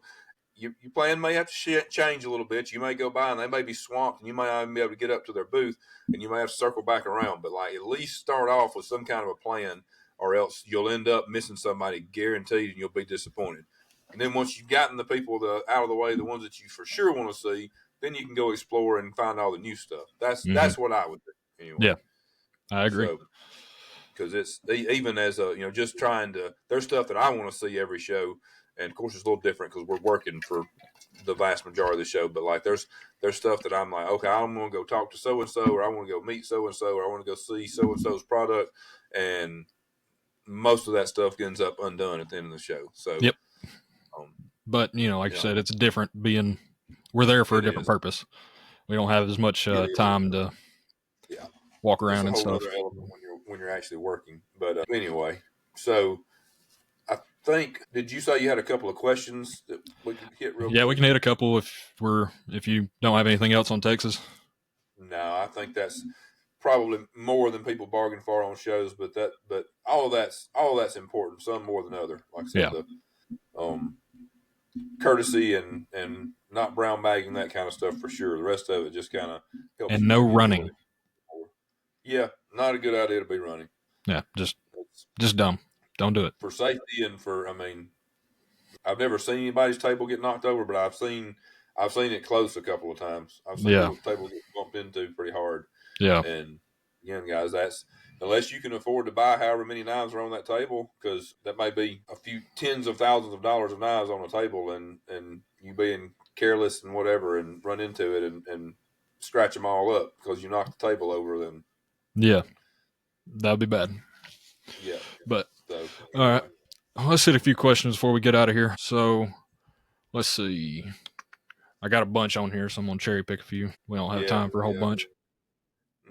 Your plan may have to change a little bit. You may go by and they may be swamped, and you may not even be able to get up to their booth, and you may have to circle back around. But like at least start off with some kind of a plan, or else you'll end up missing somebody guaranteed, and you'll be disappointed. And then once you've gotten the people out of the way, the ones that you for sure want to see, then you can go explore and find all the new stuff. That's what I would do anyway. Yeah, I agree. Because it's even as just trying to. There's stuff that I want to see every show, and of course it's a little different because we're working for the vast majority of the show. But like there's stuff that I'm like, okay, I'm going to go talk to so and so, or I want to go meet so and so, or I want to go see so and so's product, and most of that stuff ends up undone at the end of the show. So But like you said, it's different. We're there for a different purpose. We don't have as much time to walk around and stuff. It's a whole other element when you're actually working. But anyway, so I think, did you say you had a couple of questions that we could hit real quick? Yeah, we can hit a couple if you don't have anything else on Texas. No, I think that's probably more than people bargain for on shows, but all that's important, some more than other. Like I said, the courtesy and not brown bagging, that kind of stuff for sure. The rest of it just kind of helps. And no running. Yeah, not a good idea to be running. Yeah, just dumb. Don't do it. For safety and I've never seen anybody's table get knocked over, but I've seen it close a couple of times. I've seen the table get bumped into pretty hard. Yeah. And again, guys, that's unless you can afford to buy however many knives are on that table, because that may be a few tens of thousands of dollars of knives on a table, and you being careless and whatever and run into it and scratch them all up because you knocked the table over, then that'd be bad. Yeah. But all right, let's hit a few questions before we get out of here. So let's see. I got a bunch on here, so I'm gonna cherry pick a few. We don't have time for a whole bunch.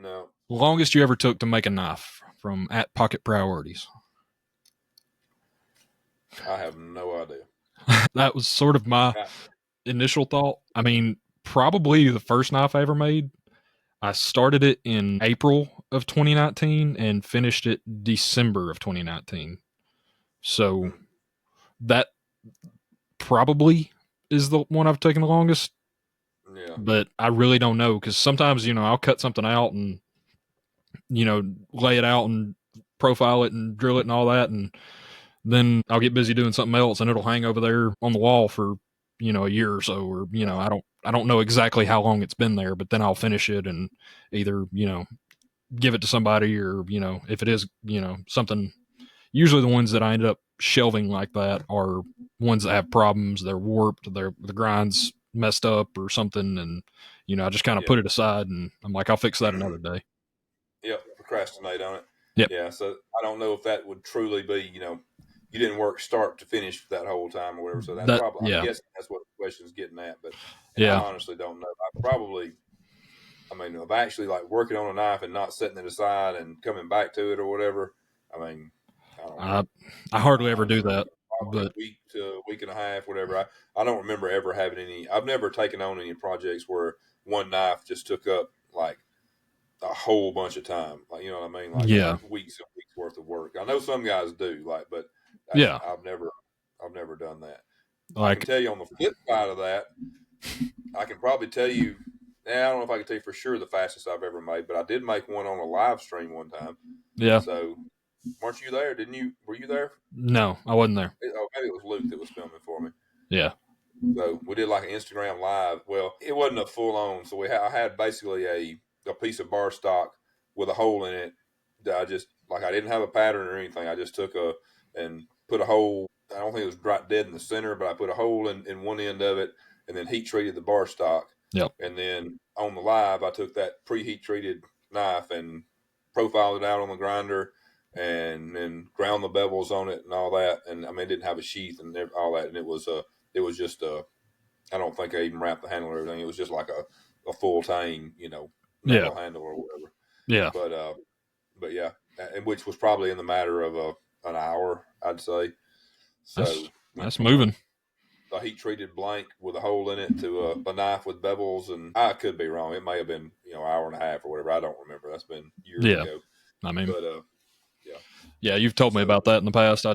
No. Longest you ever took to make a knife from @PocketPriorities? I have no idea. That was sort of my initial thought. I mean, probably the first knife I ever made. I started it in April of 2019 and finished it December of 2019. So that probably is the one I've taken the longest. Yeah. But I really don't know, because sometimes, I'll cut something out and, lay it out and profile it and drill it and all that. And then I'll get busy doing something else and it'll hang over there on the wall for, a year or so, or, I don't know exactly how long it's been there, but then I'll finish it and either, give it to somebody, or, if it is, something. Usually the ones that I end up shelving like that are ones that have problems. They're warped, the grind's messed up or something, and I just kind of put it aside and I'm like, I'll fix that another day. Yep, procrastinate on it. Yep. Yeah, so I don't know if that would truly be, you didn't work start to finish that whole time or whatever. So that's probably, I'm guessing that's what the question's getting at. But I honestly don't know. Of actually like working on a knife and not setting it aside and coming back to it or whatever. I mean, I don't know. I hardly ever do that. But a week to a week and a half, whatever. I don't remember ever having any. I've never taken on any projects where one knife just took up like a whole bunch of time. Like, you know what I mean? Like, like weeks and weeks worth of work. I know some guys do, but I've never done that. I can tell you on the flip side of that, I can probably tell you. I don't know if I can tell you for sure the fastest I've ever made, but I did make one on a live stream one time. Yeah. So, weren't you there? Didn't you? Were you there? No, I wasn't there. Maybe it was Luke that was filming for me. Yeah. So we did like an Instagram live. Well, it wasn't a full on. So I had basically a piece of bar stock with a hole in it. That I just I didn't have a pattern or anything. I just took and put a hole. I don't think it was right dead in the center, but I put a hole in one end of it, and then heat treated the bar stock. Yep. And then on the live, I took that preheat treated knife and profiled it out on the grinder, and then ground the bevels on it and all that. And it didn't have a sheath and all that, and it was just I don't think I even wrapped the handle or everything. It was just like a full tang, metal handle or whatever. Yeah. But yeah, and which was probably in the matter of an hour, I'd say. So that's moving. A heat treated blank with a hole in it to a knife with bevels, and I could be wrong. It may have been hour and a half or whatever. I don't remember. That's been years ago. Yeah, you've told me about that in the past.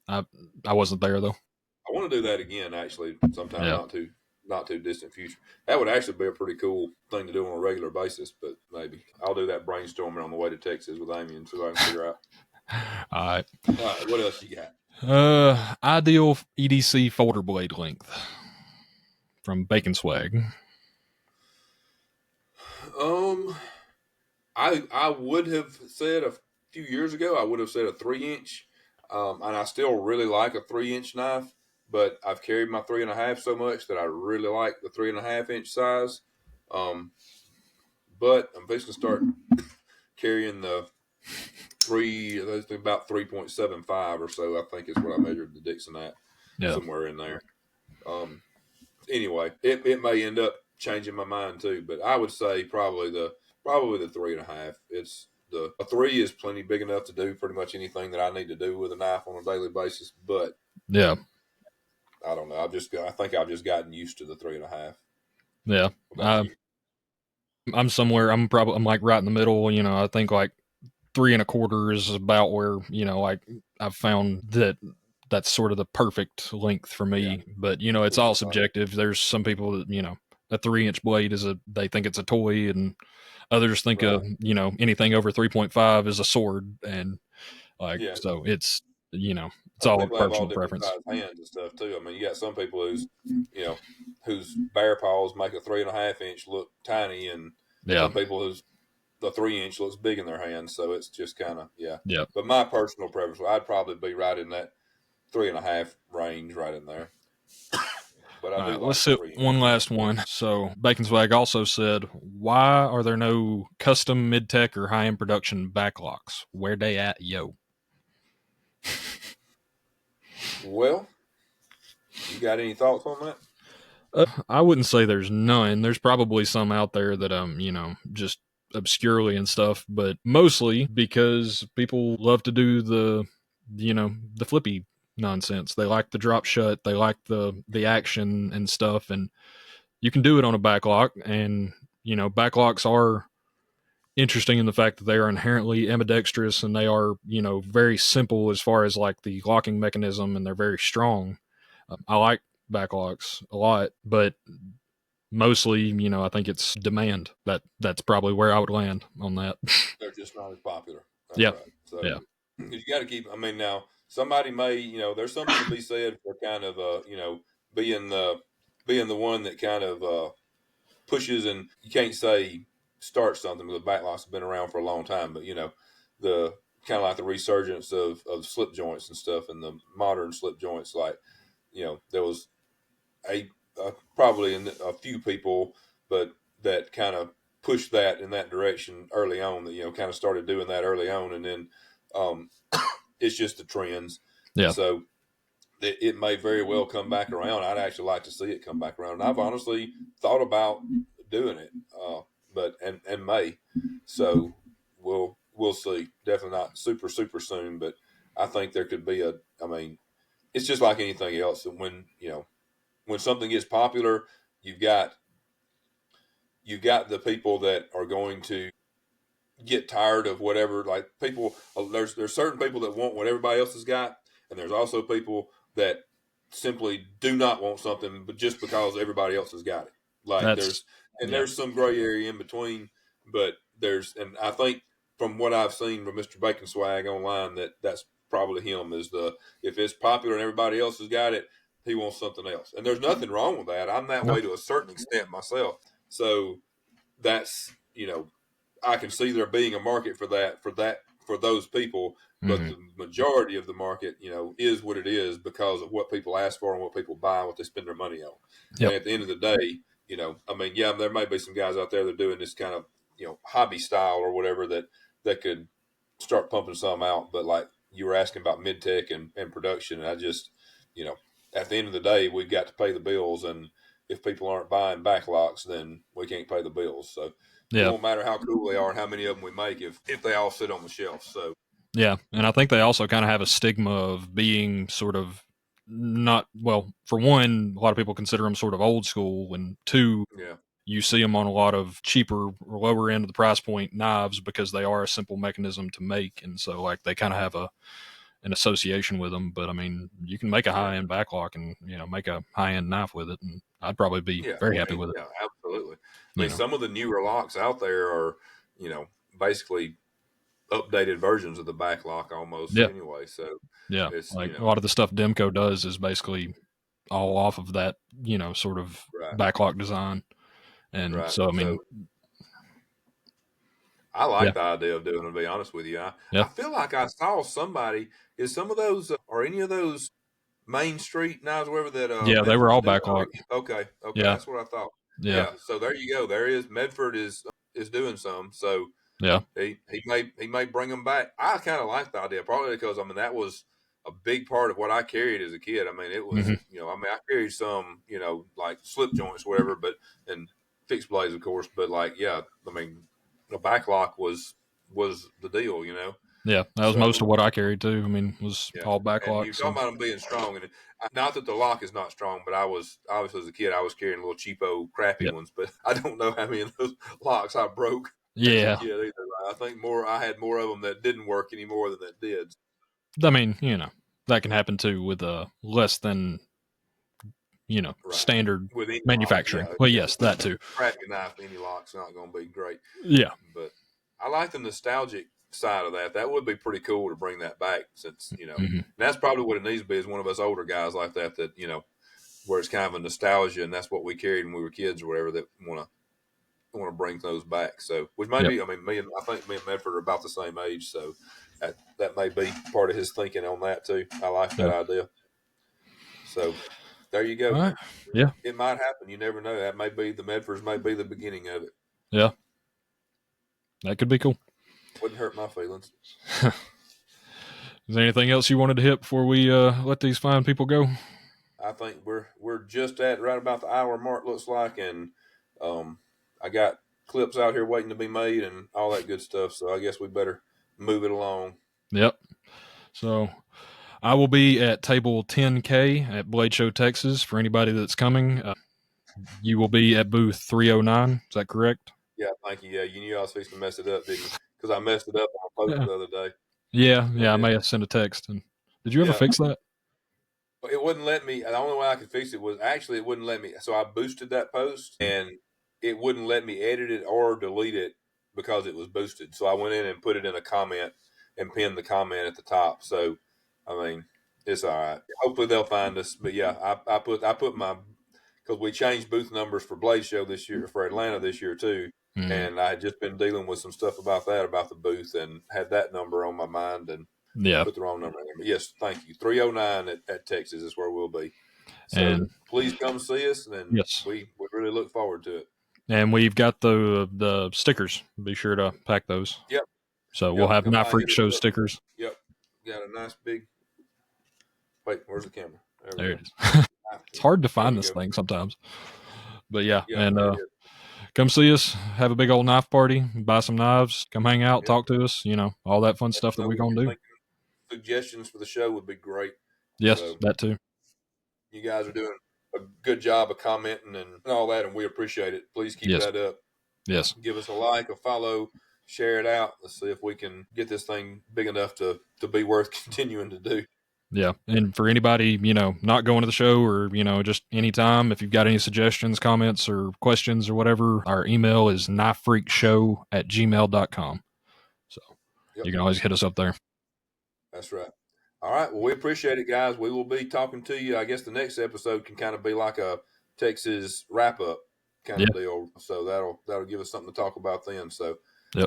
I wasn't there though. I want to do that again, actually, sometime not too distant future. That would actually be a pretty cool thing to do on a regular basis, but maybe I'll do that brainstorming on the way to Texas with Amy and see what I can figure out. All right. What else you got? Ideal EDC folder blade length from Baconswagfl. I would have said a few years ago, I would have said a 3-inch. And I still really like a 3-inch knife, but I've carried my 3.5 so much that I really like the 3.5-inch size. But I'm basically start carrying the about 3.75 or so, I think is what I measured the Dixon at. somewhere in there. Anyway, it may end up changing my mind too, but I would say probably the 3.5. It's a 3 is plenty big enough to do pretty much anything that I need to do with a knife on a daily basis. But I don't know. I think I've just gotten used to the 3.5. Yeah. What about you? I'm somewhere. I'm like right in the middle. I think like 3.25 is about where like I've found that's sort of the perfect length for me. Yeah. But it's all subjective. There's some people that a 3-inch blade they think it's a toy, and others think anything over 3.5 is a sword, and so it's it's Some all a people have all personal different preference. size hands and stuff too. I mean, you got some people whose bear paws make a 3.5 inch look tiny, and some people whose the 3 inch looks big in their hands. So it's just kind of But my personal preference, I'd probably be right in that 3.5 range, right in there. But I do Let's like hit 3 inch. one last one. So Baconswag also said, "Why are there no custom mid-tech or high-end production backlocks? Where they at, yo?" Well, you got any thoughts on that? I wouldn't say there's none. There's probably some out there that just obscurely and stuff, but mostly because people love to do the flippy nonsense. They like the drop shut, they like the action and stuff, and you can do it on a backlock. And backlocks are interesting in the fact that they are inherently ambidextrous, and they are very simple as far as like the locking mechanism, and they're very strong. I like backlocks a lot, but mostly, I think it's demand. That's probably where I would land on that. They're just not as popular. That's Yeah. right. So Yeah. you got to keep. I mean, now somebody may, there's something to be said for kind of, being the one that kind of pushes, and you can't say start something because the backlock's been around for a long time, but the kind of like the resurgence of slip joints and stuff, and the modern slip joints, like there was a probably a few people, but that kind of pushed that in that direction early on. That kind of started doing that early on, and then um, it's just the trends. Yeah. So it may very well come back around. I'd actually like to see it come back around. And I've honestly thought about doing it, but and may. So we'll see. Definitely not super soon, but I think there could be a. I mean, it's just like anything else. And when something gets popular, you've got the people that are going to get tired of whatever. Like people, there's certain people that want what everybody else has got, and there's also people that simply do not want something, but just because everybody else has got it. Like there's some gray area in between, but and I think from what I've seen from Mr. Baconswag online, that's probably him. If it's popular and everybody else has got it, he wants something else, and there's nothing wrong with that. I'm that way to a certain extent myself, so that's I can see there being a market for for those people, but the majority of the market, is what it is because of what people ask for and what people buy and what they spend their money on. Yep. And at the end of the day, I mean, yeah, there may be some guys out there that are doing this kind of hobby style or whatever that could start pumping some out. But like you were asking about mid tech and production, and I just at the end of the day, we've got to pay the bills, and if people aren't buying backlocks, then we can't pay the bills. So it won't matter how cool they are and how many of them we make if they all sit on the shelf. So yeah, and I think they also kind of have a stigma of being sort of not well. For one, a lot of people consider them sort of old school, and two, you see them on a lot of cheaper or lower end of the price point knives because they are a simple mechanism to make, and so like they kind of have an association with them. But I mean, you can make a high end backlock and make a high end knife with it, and I'd probably be very happy with it. Yeah, absolutely. I mean, some of the newer locks out there are basically updated versions of the backlock almost anyway. So it's like a lot of the stuff Demco does is basically all off of that sort of backlock design, and so I mean. I like the idea of doing it, to be honest with you. I feel like I saw somebody, is some of those, or any of those Main Street knives, whatever that They were Medford's all doing. backlock. Okay, that's what I thought. Yeah, so there you go. There is Medford is doing some. So he may bring them back. I kind of like the idea, partly because I mean that was a big part of what I carried as a kid. I mean, it was, I carried some, like slip joints, whatever, and fixed blades, of course. But the back lock was the deal, Yeah, that was most of what I carried too. I mean, it was all back and lock. you talking about them being strong, and not that the lock is not strong, but I was obviously as a kid I was carrying little cheapo, crappy ones. But I don't know how many of those locks I broke as a kid either. I think I had more of them that didn't work anymore than that did. I mean, that can happen too with less than standard with any manufacturing. Lock, well, yes, that too. Crappy knife, any lock's not going to be great. Yeah, but I like the nostalgic side of that. That would be pretty cool to bring that back, since and that's probably what it needs to be. Is one of us older guys like that where it's kind of a nostalgia, and that's what we carried when we were kids or whatever, that want to bring those back. So, which may be, I think me and Medford are about the same age, so that may be part of his thinking on that too. I like that idea. So there you go. Right. Yeah, it might happen. You never know. That may be the Medfords, may be the beginning of it. Yeah, that could be cool. Wouldn't hurt my feelings. Is there anything else you wanted to hit before we let these fine people go? I think we're just at right about the hour mark, looks like, and I got clips out here waiting to be made and all that good stuff. So I guess we better move it along. Yep. So I will be at table 10K at Blade Show, Texas. For anybody that's coming, you will be at booth 309. Is that correct? Yeah, thank you. Yeah, you knew I was fixing to mess it up, didn't you? Because I messed it up on a post the other day. Yeah, I may have sent a text. And did you ever fix that? It wouldn't let me. The only way I could fix it was actually it wouldn't let me. So I boosted that post, and it wouldn't let me edit it or delete it because it was boosted. So I went in and put it in a comment and pinned the comment at the top. So, I mean, it's all right. Hopefully they'll find us. But yeah, I put my, because we changed booth numbers for Blade Show this year, for Atlanta this year too. And I had just been dealing with some stuff about the booth, and had that number on my mind, and put the wrong number in. But yes, thank you. 309 at Texas is where we'll be. So and please come see us, and we really look forward to it. And we've got the stickers. Be sure to pack those. Yep. So we'll have Knife Freak Show stickers. Yep. Got a nice big. Wait, where's the camera? There it is. It's hard to find this thing sometimes. But yeah, and come see us. Have a big old knife party. Buy some knives. Come hang out. Talk to us. All that fun stuff that we're gonna do. Suggestions for the show would be great. Yes, that too. You guys are doing a good job of commenting and all that, and we appreciate it. Please keep that up. Yes. Give us a like, a follow, share it out. Let's see if we can get this thing big enough to be worth continuing to do. Yeah. And for anybody, not going to the show, or, just anytime, if you've got any suggestions, comments, or questions or whatever, our email is knifefreakshow@gmail.com. So you can always hit us up there. That's right. All right. Well, we appreciate it, guys. We will be talking to you. I guess the next episode can kind of be like a Texas wrap up kind of deal. So that'll give us something to talk about then. So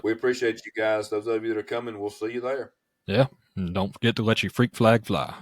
we appreciate you guys. Those of you that are coming, we'll see you there. Yeah. And don't forget to let your freak flag fly.